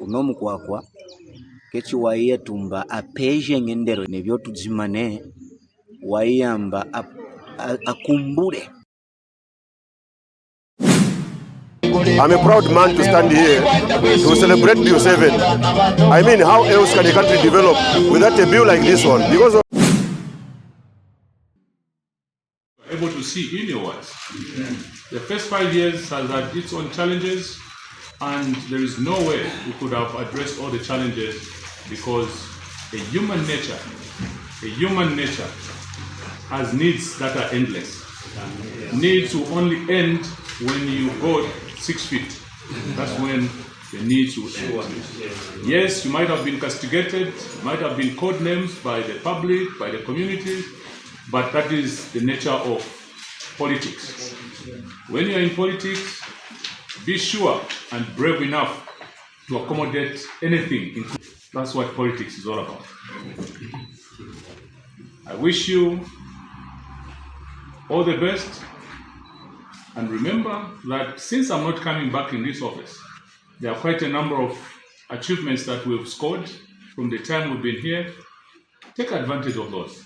unomu kwakwa kechi waiya tumba apeje ngendero nebyo tuzimane waiyamba akumbule. I'm a proud man to stand here to celebrate Bill 7. I mean, how else can a country develop without a bill like this one? Because of able to see in your words. The first 5 years has had its own challenges, and there is no way we could have addressed all the challenges, because a human nature has needs that are endless. Needs will only end when you go 6 feet. That's when the needs will end. Yes, you might have been castigated, might have been called names by the public, by the community, but that is the nature of politics. When you are in politics, be sure and brave enough to accommodate anything. That's what politics is all about. I wish you all the best. And remember that since I'm not coming back in this office, there are quite a number of achievements that we've scored from the time we've been here. Take advantage of those.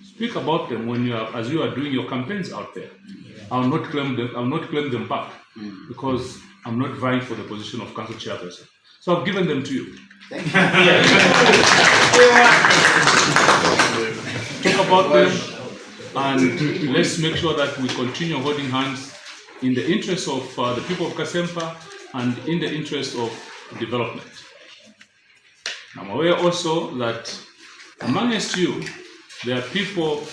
Speak about them when as you are doing your campaigns out there. I'll not claim them back, because I'm not vying for the position of council chairperson. So I've given them to you. Thank you. Talk about them, and let's make sure that we continue holding hands in the interest of the people of Kasempa and in the interest of development. I'm aware also that amongst you, there are people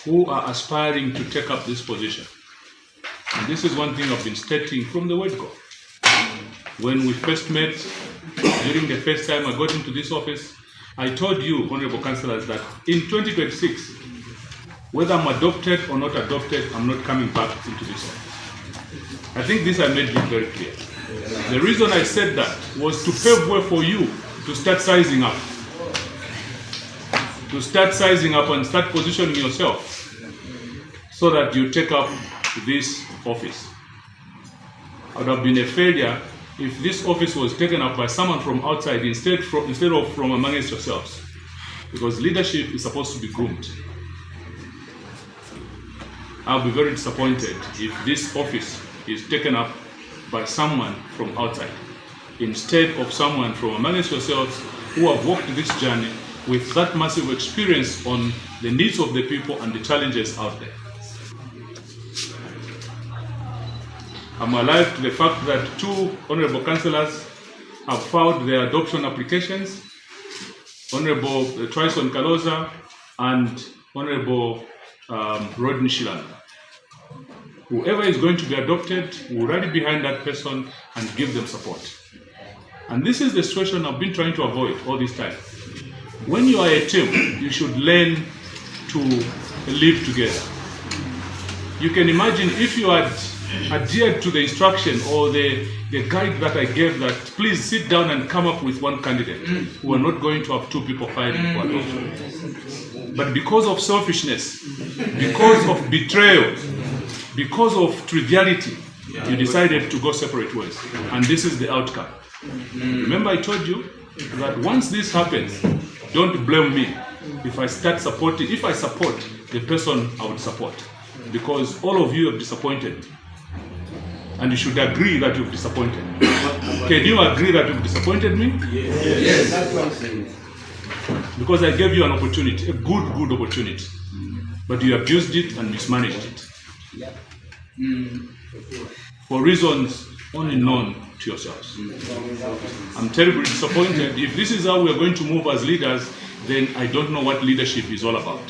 who are aspiring to take up this position. And this is one thing I've been stating from the word go. When we first met, during the first time I got into this office, I told you, Honorable Councillors, that in 2026, whether I'm adopted or not adopted, I'm not coming back into this office. I think this I made it very clear. The reason I said that was to pave way for you to start sizing up. To start sizing up and start positioning yourself so that you take up this office. I would have been a failure if this office was taken up by someone from outside instead of from amongst yourselves. Because leadership is supposed to be groomed. I'll be very disappointed if this office is taken up by someone from outside instead of someone from amongst yourselves who have walked this journey with that massive experience on the needs of the people and the challenges out there. I'm alive to the fact that 2 honorable councillors have filed their adoption applications, Honorable Trison Kaloza and Honorable Rodney Shilan. Whoever is going to be adopted will rally behind that person and give them support. And this is the situation I've been trying to avoid all this time. When you are a team, you should learn to live together. You can imagine if you had adhered to the instruction or the guide that I gave, that please sit down and come up with one candidate, we are not going to have 2 people fighting for adoption. But because of selfishness, because of betrayal, because of triviality, you decided to go separate ways. And this is the outcome. Remember I told you that once this happens, don't blame me if I support the person I would support. Because all of you have disappointed me. And you should agree that you've disappointed me. Can you agree that you've disappointed me? Yes. That's what I'm saying. Because I gave you an opportunity, a good opportunity. But you abused it and mismanaged it. For reasons only known to yourselves. I'm terribly disappointed. If this is how we are going to move as leaders, then I don't know what leadership is all about.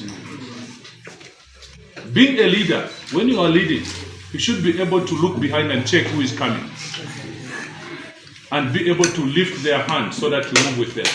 Being a leader, when you are leading, you should be able to look behind and check who is coming. And be able to lift their hand so that you move with them.